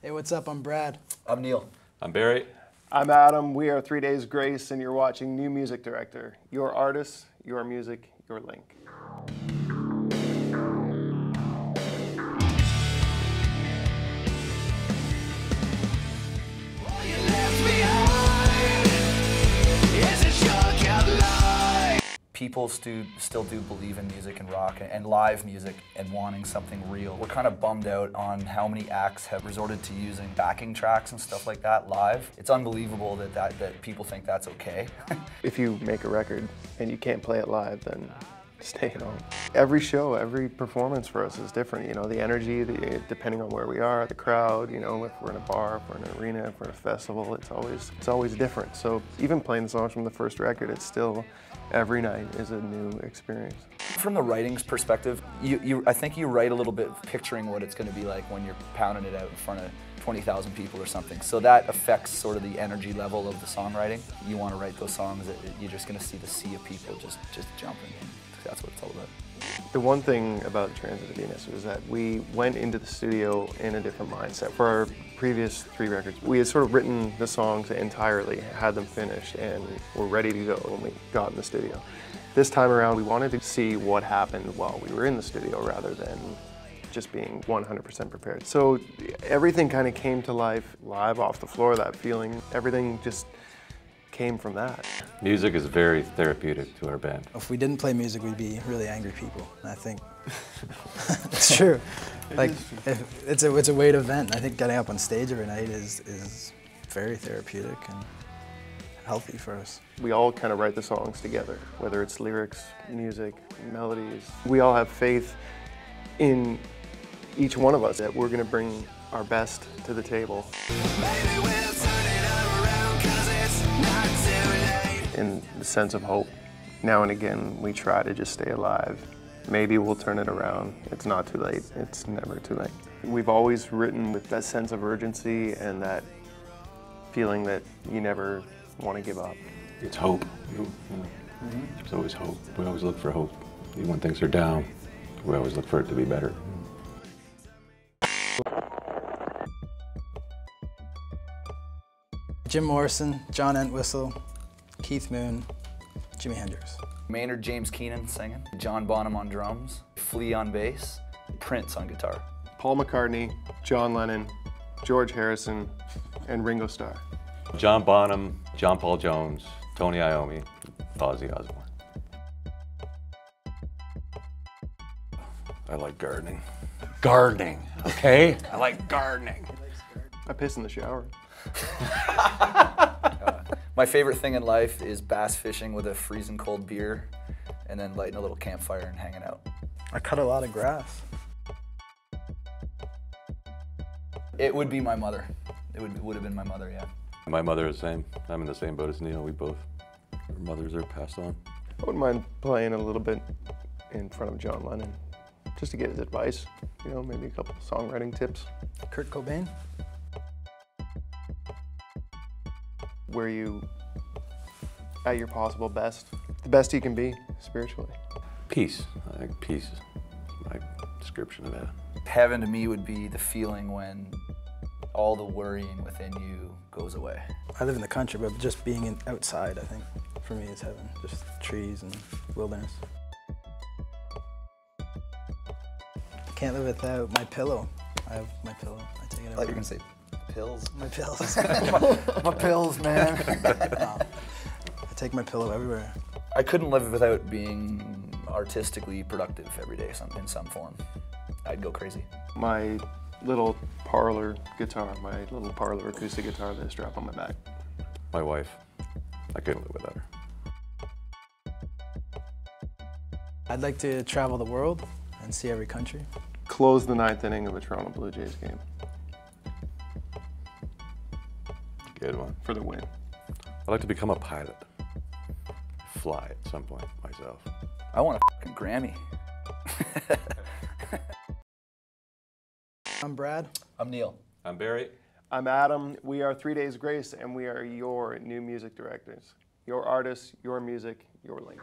Hey, what's up? I'm Brad. I'm Neil. I'm Barry. I'm Adam. We are 3 Days Grace, and you're watching New Music Director. Your artist, your music, your link. People still do believe in music and rock and live music and wanting something real. We're kind of bummed out on how many acts have resorted to using backing tracks and stuff like that live. It's unbelievable that people think that's okay. If you make a record and you can't play it live, then stay at home. Every show, every performance for us is different. You know, the energy, depending on where we are, the crowd. You know, if we're in a bar, if we're in an arena, if we're in a festival, it's always different. So even playing the songs from the first record, it's still every night is a new experience. From the writing's perspective, I think you write a little bit picturing what it's going to be like when you're pounding it out in front of 20,000 people or something. So that affects sort of the energy level of the songwriting. You want to write those songs that you're just going to see the sea of people just jumping in. That's what it's all about. The one thing about Transit of Venus was that we went into the studio in a different mindset. For our previous 3 records, we had sort of written the songs entirely, had them finished, and were ready to go when we got in the studio. This time around, we wanted to see what happened while we were in the studio rather than just being 100% prepared. So everything kind of came to life live off the floor, that feeling. Everything just came from that. Music is very therapeutic to our band. If we didn't play music, we'd be really angry people. And I think it's true. Like, it's a way to vent. I think getting up on stage every night is very therapeutic and healthy for us. We all kind of write the songs together, whether it's lyrics, music, melodies. We all have faith in each one of us that we're going to bring our best to the table. In the sense of hope. Now and again, we try to just stay alive. Maybe we'll turn it around. It's not too late. It's never too late. We've always written with that sense of urgency and that feeling that you never want to give up. It's hope. There's always hope. We always look for hope. Even when things are down, we always look for it to be better. Jim Morrison, John Entwistle, Keith Moon, Jimi Hendrix. Maynard James Keenan singing, John Bonham on drums, Flea on bass, Prince on guitar. Paul McCartney, John Lennon, George Harrison, and Ringo Starr. John Bonham, John Paul Jones, Tony Iommi, Ozzy Osbourne. I like gardening. Gardening, okay? I like gardening. I piss in the shower. My favorite thing in life is bass fishing with a freezing cold beer and then lighting a little campfire and hanging out. I cut a lot of grass. It would be my mother. It would have been my mother, yeah. My mother is the same. I'm in the same boat as Neil. Our mothers are passed on. I wouldn't mind playing a little bit in front of John Lennon, just to get his advice. You know, maybe a couple of songwriting tips. Kurt Cobain. Where you at your possible best, the best you can be spiritually. Peace. I think peace is my description of that. Heaven to me would be the feeling when all the worrying within you goes away. I live in the country, but just being outside, I think, for me is heaven. Just trees and wilderness. Can't live without my pillow. I have my pillow. I take it I thought you were everywhere. gonna say pills. My pills. My pills, man. No. I take my pillow everywhere. I couldn't live without being artistically productive every day in some form. I'd go crazy. My little parlor guitar, my little parlor acoustic guitar that I strap on my back. My wife. I couldn't live without her. I'd like to travel the world and see every country. Close the 9th inning of a Toronto Blue Jays game Good one. for the win. I'd like to become a pilot. Fly at some point myself. I want a fucking Grammy. I'm Brad. I'm Neil. I'm Barry. I'm Adam. We are 3 Days Grace, and we are your new music directors. Your artists, your music, your link.